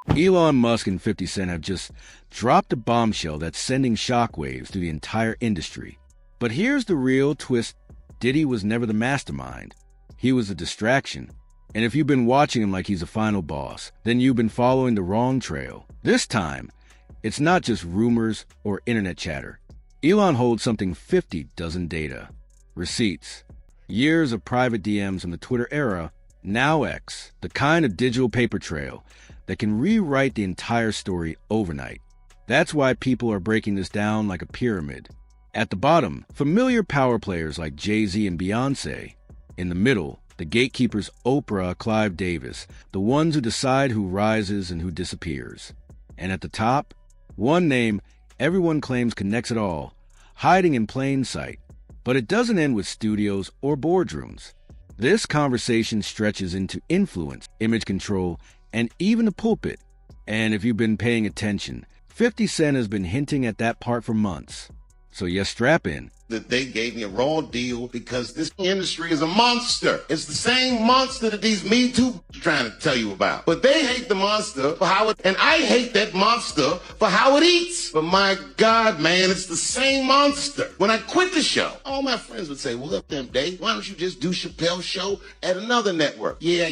Elon Musk and 50 Cent have just dropped a bombshell that's sending shockwaves through the entire industry. But here's the real twist. Diddy was never the mastermind. He was a distraction. And if you've been watching him like he's a final boss, then you've been following the wrong trail. This time, it's not just rumors or internet chatter. Elon holds something 50 doesn't data. Receipts. Years of private DMs from the Twitter era, now X. The kind of digital paper trail that can rewrite the entire story overnight. That's why people are breaking this down like a pyramid. At the bottom, familiar power players like Jay-Z and Beyonce. In the middle, the gatekeepers Oprah, Clive Davis, the ones who decide who rises and who disappears. And at the top, one name everyone claims connects it all, hiding in plain sight. But it doesn't end with studios or boardrooms. This conversation stretches into influence, image control, and even the pulpit. And if you've been paying attention, 50 Cent has been hinting at that part for months. So yes, strap in. That they gave me a raw deal because this industry is a monster. It's the same monster that these Me Too are trying to tell you about. But they hate the monster for how it, and I hate that monster for how it eats. But my God, man, it's the same monster. When I quit the show, all my friends would say, well, look, them Dave, why don't you just do Chappelle's show at another network? Yeah.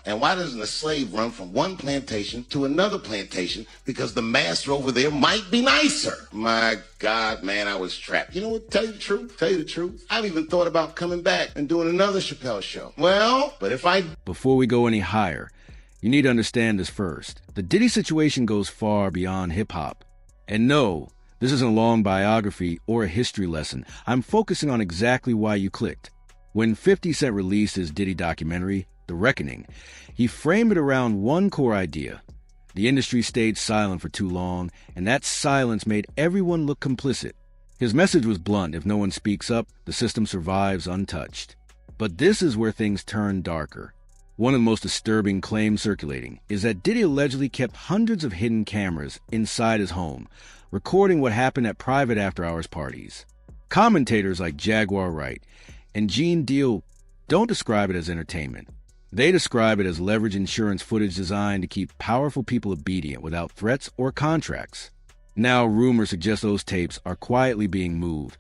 And why doesn't a slave run from one plantation to another plantation? Because the master over there might be nicer. My God, man, I was trapped. You know what? Tell you the truth. I've even thought about coming back and doing another Chappelle show. Well, but if I... Before we go any higher, you need to understand this first. The Diddy situation goes far beyond hip-hop. And no, this isn't a long biography or a history lesson. I'm focusing on exactly why you clicked. When 50 Cent released his Diddy documentary, The Reckoning, he framed it around one core idea. The industry stayed silent for too long, and that silence made everyone look complicit. His message was blunt: if no one speaks up, the system survives untouched. But this is where things turn darker. One of the most disturbing claims circulating is that Diddy allegedly kept hundreds of hidden cameras inside his home, recording what happened at private after-hours parties. Commentators like Jaguar Wright and Gene Deal don't describe it as entertainment. They describe it as leverage insurance footage designed to keep powerful people obedient without threats or contracts. Now, rumors suggest those tapes are quietly being moved,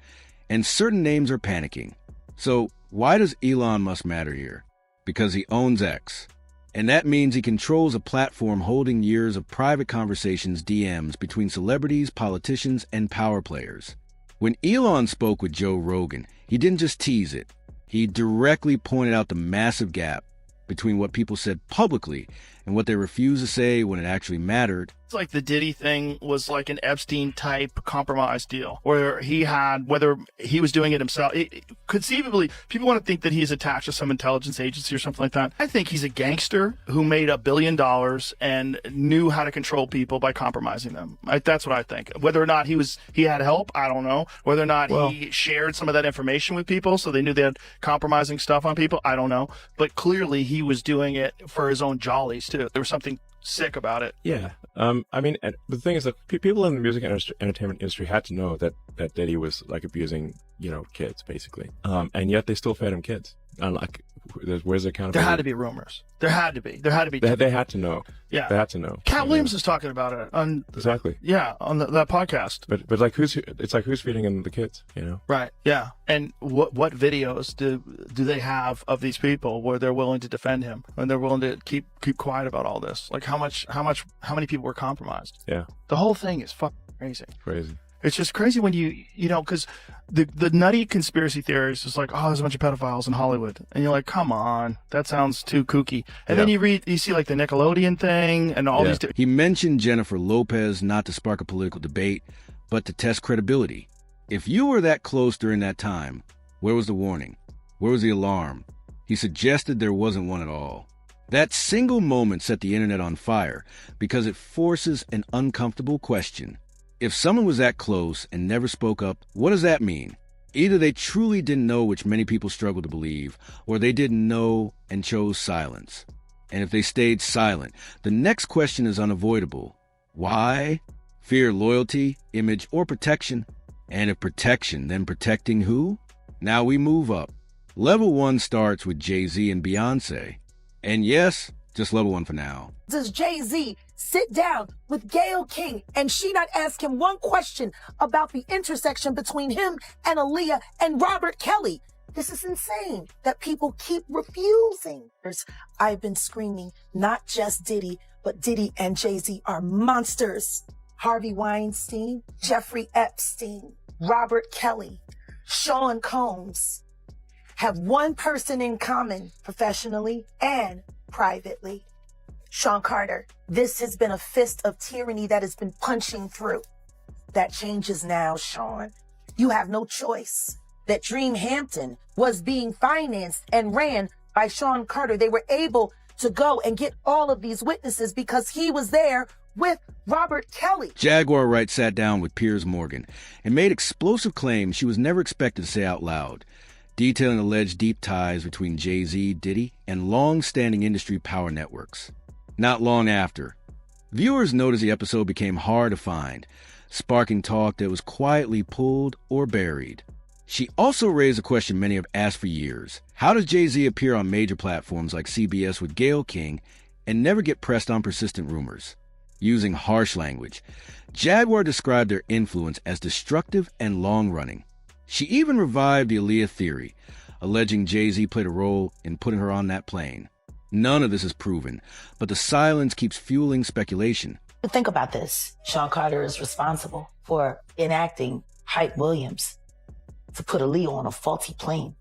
and certain names are panicking. So, why does Elon Musk matter here? Because he owns X. And that means he controls a platform holding years of private conversations, DMs, between celebrities, politicians, and power players. When Elon spoke with Joe Rogan, he didn't just tease it. He directly pointed out the massive gap between what people said publicly and what they refused to say when it actually mattered. It's like the Diddy thing was like an Epstein-type compromise deal, where he had, whether he was doing it himself, conceivably, people want to think that he's attached to some intelligence agency or something like that. I think he's a gangster who made $1 billion and knew how to control people by compromising them. That's what I think. Whether or not he had help, I don't know. Whether or not he shared some of that information with people so they knew they had compromising stuff on people, I don't know. But clearly he was doing it for his own jollies too. There was something sick about it. Yeah. I mean, the thing is that people in the music and entertainment industry had to know that Diddy was like abusing, kids basically. And yet they still fed him kids. Like, where's the accountability? There had to be rumors. There had to be. They had to know. Yeah. They had to know. Cat Williams is talking about it on exactly. Yeah, on that podcast. But like who's feeding him the kids? Right. Yeah. And what videos do they have of these people where they're willing to defend him and they're willing to keep quiet about all this? Like how many people were compromised? Yeah. The whole thing is fucking crazy. Crazy. It's just crazy when because the nutty conspiracy theories is like, oh, there's a bunch of pedophiles in Hollywood. And you're like, come on, that sounds too kooky. And then you see like the Nickelodeon thing and all these. He mentioned Jennifer Lopez not to spark a political debate, but to test credibility. If you were that close during that time, where was the warning? Where was the alarm? He suggested there wasn't one at all. That single moment set the internet on fire because it forces an uncomfortable question. If someone was that close and never spoke up, what does that mean? Either they truly didn't know, which many people struggle to believe, or they didn't know and chose silence. And if they stayed silent, the next question is unavoidable. Why? Fear, loyalty, image, or protection? And if protection, then protecting who? Now we move up. Level 1 starts with Jay-Z and Beyonce. And yes, Just level one for now. Does Jay-Z sit down with Gayle King and she not ask him one question about the intersection between him and Aaliyah and Robert Kelly? This is insane that people keep refusing. I've been screaming, not just Diddy, but Diddy and Jay-Z are monsters. Harvey Weinstein, Jeffrey Epstein, Robert Kelly, Sean Combs have one person in common professionally and privately. Sean Carter. This has been a fist of tyranny that has been punching through. That changes now, Sean. You have no choice. That Dream Hampton was being financed and ran by Sean Carter. They were able to go and get all of these witnesses because he was there with Robert Kelly. Jaguar Wright sat down with Piers Morgan and made explosive claims she was never expected to say out loud, detailing alleged deep ties between Jay-Z, Diddy, and long-standing industry power networks. Not long after, viewers noticed the episode became hard to find, sparking talk that was quietly pulled or buried. She also raised a question many have asked for years. How does Jay-Z appear on major platforms like CBS with Gayle King and never get pressed on persistent rumors? Using harsh language, Jaguar described their influence as destructive and long-running. She even revived the Aaliyah theory, alleging Jay-Z played a role in putting her on that plane. None of this is proven, but the silence keeps fueling speculation. Think about this. Sean Carter is responsible for enacting Hype Williams to put Aaliyah on a faulty plane,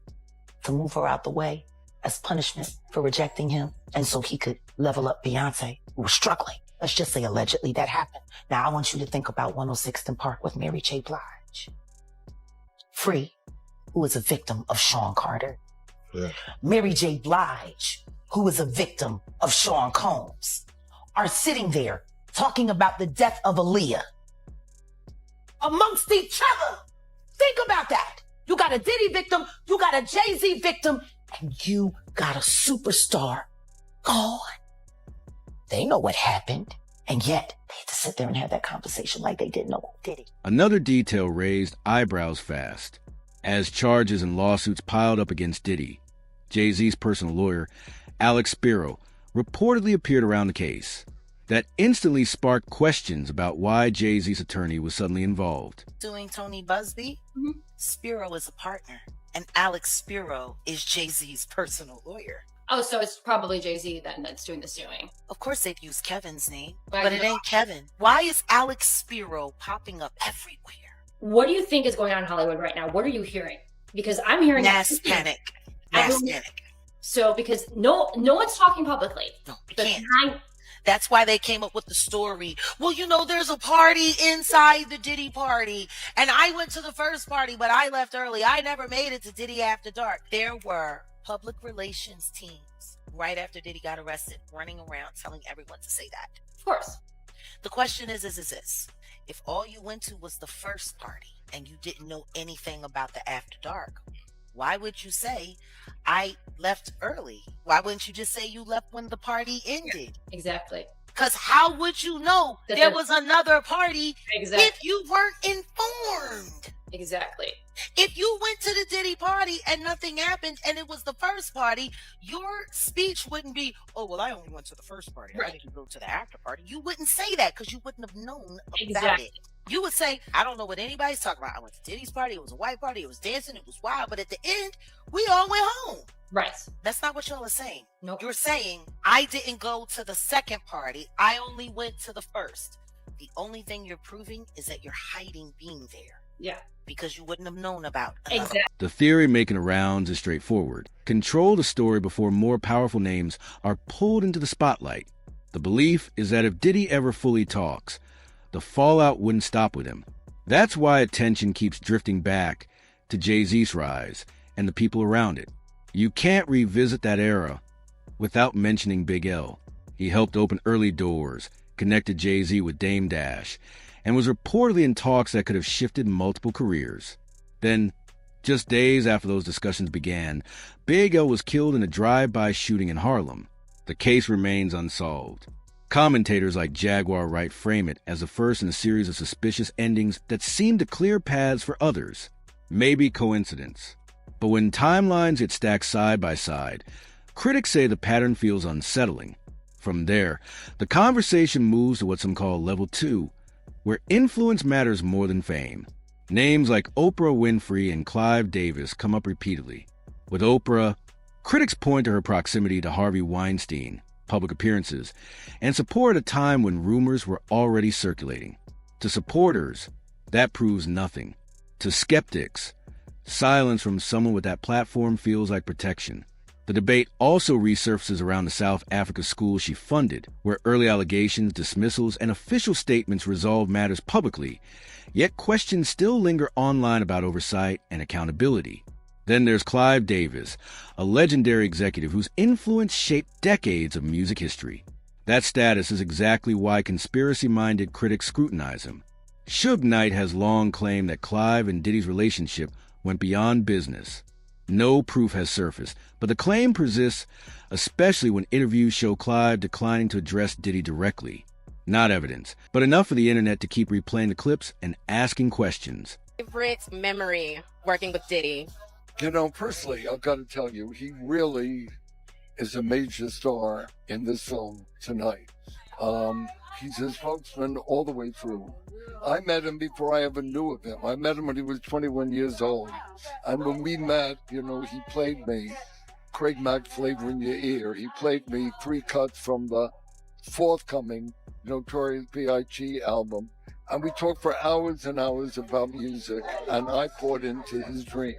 to move her out the way as punishment for rejecting him, and so he could level up Beyonce, who was struggling. Let's just say allegedly that happened. Now I want you to think about 106th and Park with Mary J. Blige. Free, who is a victim of Sean Carter. Yeah. Mary J. Blige, who is a victim of Sean Combs, are sitting there talking about the death of Aaliyah amongst each other. Think about that. You got a Diddy victim, you got a Jay-Z victim, and you got a superstar gone. They know what happened, and yet they had to sit there and have that conversation like they didn't know who did it. Another detail raised eyebrows fast as charges and lawsuits piled up against Diddy. Jay-Z's personal lawyer, Alex Spiro, reportedly appeared around the case. That instantly sparked questions about why Jay-Z's attorney was suddenly involved. Suing Tony Busby, Spiro is a partner, and Alex Spiro is Jay-Z's personal lawyer. Oh, so it's probably Jay-Z then that's doing the suing. Of course they've used Kevin's name, but it ain't Kevin. Why is Alex Spiro popping up everywhere? What do you think is going on in Hollywood right now? What are you hearing? Because I'm hearing mass panic. Mass panic. So because no one's talking publicly. No, they can't. That's why they came up with the story. Well, you know, there's a party inside the Diddy party. And I went to the first party, but I left early. I never made it to Diddy After Dark. There were public relations teams right after Diddy got arrested running around telling everyone to say that. Of course. The question is this. If all you went to was the first party and you didn't know anything about the After Dark, why would you say, I left early? Why wouldn't you just say you left when the party ended? Exactly. Because how would you know that there was another party if you weren't informed? Exactly. If you went to the Diddy party and nothing happened and it was the first party, your speech wouldn't be, oh, well, I only went to the first party. Right. I didn't go to the after party. You wouldn't say that because you wouldn't have known about it. You would say, I don't know what anybody's talking about. I went to Diddy's party. It was a white party. It was dancing. It was wild. But at the end, we all went home. Right. That's not what y'all are saying. Nope. You're saying, I didn't go to the second party. I only went to the first. The only thing you're proving is that you're hiding being there. Yeah. Because you wouldn't have known about another. Exactly. The theory making the rounds is straightforward. Control the story before more powerful names are pulled into the spotlight. The belief is that if Diddy ever fully talks, the fallout wouldn't stop with him. That's why attention keeps drifting back to Jay-Z's rise and the people around it. You can't revisit that era without mentioning Big L. He helped open early doors, connected Jay-Z with Dame Dash, and was reportedly in talks that could have shifted multiple careers. Then, just days after those discussions began, Big L was killed in a drive-by shooting in Harlem. The case remains unsolved. Commentators like Jaguar Wright frame it as the first in a series of suspicious endings that seem to clear paths for others. Maybe coincidence. But when timelines get stacked side by side, critics say the pattern feels unsettling. From there, the conversation moves to what some call level 2, where influence matters more than fame. Names like Oprah Winfrey and Clive Davis come up repeatedly. With Oprah, critics point to her proximity to Harvey Weinstein, public appearances, and support at a time when rumors were already circulating. To supporters, that proves nothing. To skeptics, silence from someone with that platform feels like protection. The debate also resurfaces around the South Africa school she funded, where early allegations, dismissals, and official statements resolve matters publicly, yet questions still linger online about oversight and accountability. Then there's Clive Davis, a legendary executive whose influence shaped decades of music history. That status is exactly why conspiracy-minded critics scrutinize him. Suge Knight has long claimed that Clive and Diddy's relationship went beyond business. No proof has surfaced, but the claim persists, especially when interviews show Clive declining to address Diddy directly. Not evidence, but enough for the internet to keep replaying the clips and asking questions. Favorite memory working with Diddy? You know, personally, I've got to tell you, he really is a major star in this film tonight. He's his spokesman all the way through. I met him before I ever knew of him. I met him when he was 21 years old. And when we met, you know, he played me Craig Mack Flavor in Your Ear. He played me 3 cuts from the forthcoming Notorious B.I.G. album. And we talked for hours and hours about music, and I poured into his dream.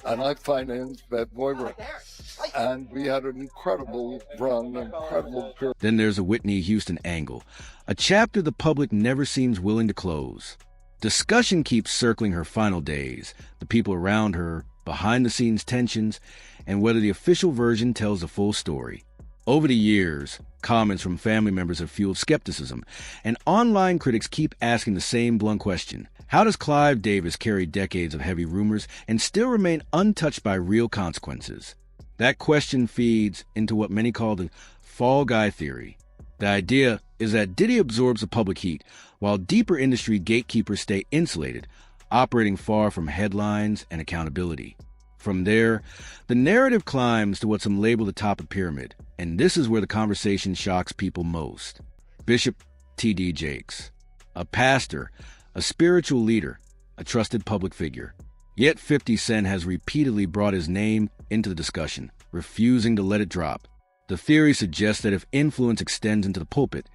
And I financed Bad Boy Records. And we had an incredible run, incredible period. Then there's a Whitney Houston angle, a chapter the public never seems willing to close. Discussion keeps circling her final days, the people around her, behind-the-scenes tensions, and whether the official version tells the full story. Over the years, comments from family members have fueled skepticism, and online critics keep asking the same blunt question. How does Clive Davis carry decades of heavy rumors and still remain untouched by real consequences? That question feeds into what many call the fall guy theory. The idea is that Diddy absorbs the public heat, while deeper industry gatekeepers stay insulated, operating far from headlines and accountability. From there, the narrative climbs to what some label the top of the pyramid, and this is where the conversation shocks people most. Bishop T.D. Jakes, a pastor, a spiritual leader, a trusted public figure. Yet 50 Cent has repeatedly brought his name into the discussion, refusing to let it drop. The theory suggests that if influence extends into the pulpit,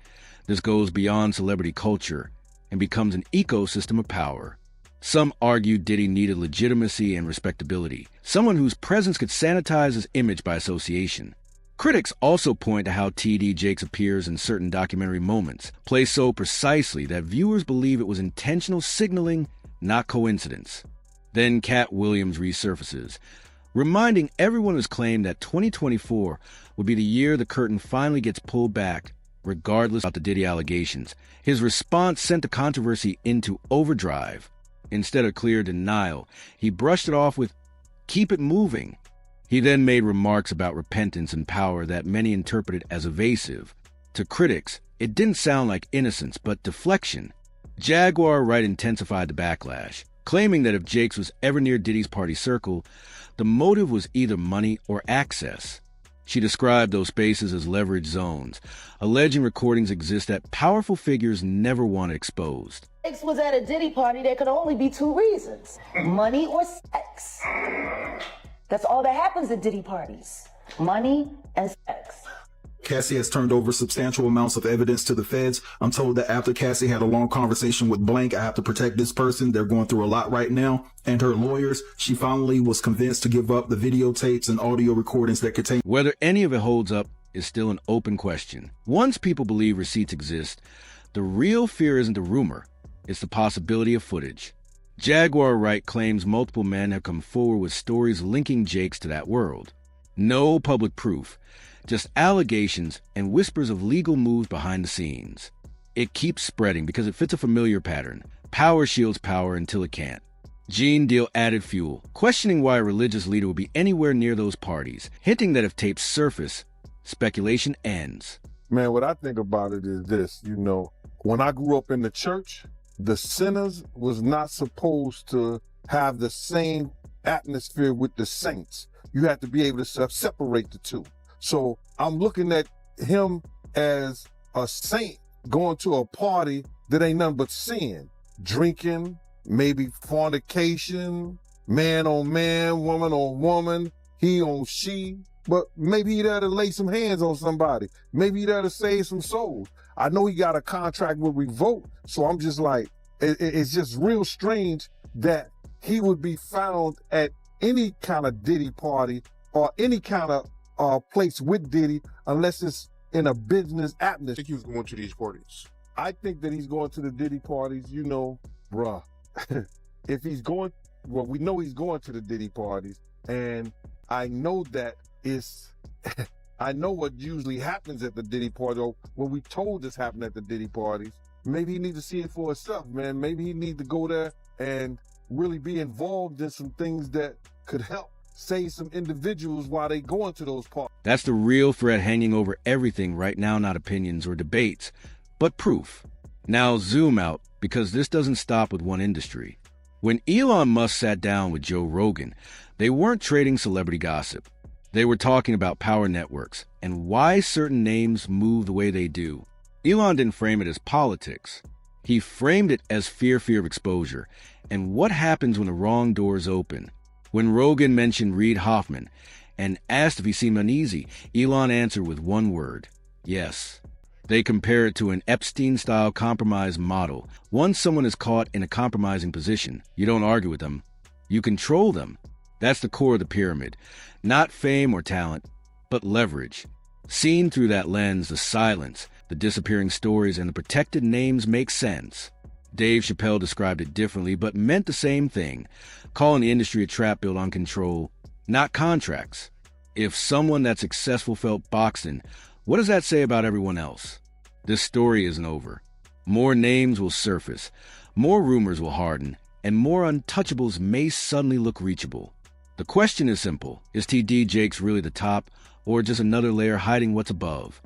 this goes beyond celebrity culture and becomes an ecosystem of power. Some argue Diddy needed legitimacy and respectability, someone whose presence could sanitize his image by association. Critics also point to how T.D. Jakes appears in certain documentary moments, placed so precisely that viewers believe it was intentional signaling, not coincidence. Then Cat Williams resurfaces, reminding everyone who's claimed that 2024 would be the year the curtain finally gets pulled back, regardless of the Diddy allegations. His response sent the controversy into overdrive. Instead of clear denial, he brushed it off with, "Keep it moving." He then made remarks about repentance and power that many interpreted as evasive. To critics, it didn't sound like innocence, but deflection. Jaguar Wright intensified the backlash, claiming that if Jakes was ever near Diddy's party circle, the motive was either money or access. She described those spaces as leverage zones, alleging recordings exist that powerful figures never want exposed. Jakes was at a Diddy party, there could only be 2 reasons: money or sex. That's all that happens at Diddy parties: money and sex. Cassie has turned over substantial amounts of evidence to the feds. I'm told that after Cassie had a long conversation with Blank, I have to protect this person. They're going through a lot right now. And her lawyers, she finally was convinced to give up the videotapes and audio recordings that contain. Whether any of it holds up is still an open question. Once people believe receipts exist, the real fear isn't the rumor, it's the possibility of footage. Jaguar Wright claims multiple men have come forward with stories linking Jakes to that world. No public proof, just allegations and whispers of legal moves behind the scenes. It keeps spreading because it fits a familiar pattern. Power shields power until it can't. Gene Deal added fuel, questioning why a religious leader would be anywhere near those parties, hinting that if tapes surface, speculation ends. Man, what I think about it is this, when I grew up in the church, the sinners was not supposed to have the same atmosphere with the saints. You had to be able to separate the two. So I'm looking at him as a saint going to a party that ain't nothing but sin, drinking, maybe fornication, man on man, woman on woman, he on she. But maybe he there to lay some hands on somebody. Maybe he there to save some souls. I know he got a contract with Revolt, so I'm just like, it's just real strange that he would be found at any kind of Diddy party or any kind of place with Diddy unless it's in a business atmosphere. I think he was going to these parties. I think that he's going to the Diddy parties, you know, bruh. If he's going, well, we know he's going to the Diddy parties, and I know that it's, I know what usually happens at the Diddy party, or what we told us happened at the Diddy parties. Maybe he needs to see it for himself, man. Maybe he needs to go there and really be involved in some things that could help save some individuals while they go into those parties. That's the real threat hanging over everything right now, not opinions or debates, but proof. Now zoom out, because this doesn't stop with one industry. When Elon Musk sat down with Joe Rogan, they weren't trading celebrity gossip. They were talking about power networks and why certain names move the way they do. Elon didn't frame it as politics. He framed it as fear of exposure and what happens when the wrong doors open. When Rogan mentioned Reid Hoffman and asked if he seemed uneasy, Elon answered with one word: yes. They compare it to an Epstein-style compromise model. Once someone is caught in a compromising position, you don't argue with them, you control them. That's the core of the pyramid. Not fame or talent, but leverage. Seen through that lens, the silence, the disappearing stories, and the protected names make sense. Dave Chappelle described it differently, but meant the same thing, calling the industry a trap built on control, not contracts. If someone that successful felt boxed in, what does that say about everyone else? This story isn't over. More names will surface, more rumors will harden, and more untouchables may suddenly look reachable. The question is simple: is TD Jakes really the top, or just another layer hiding what's above?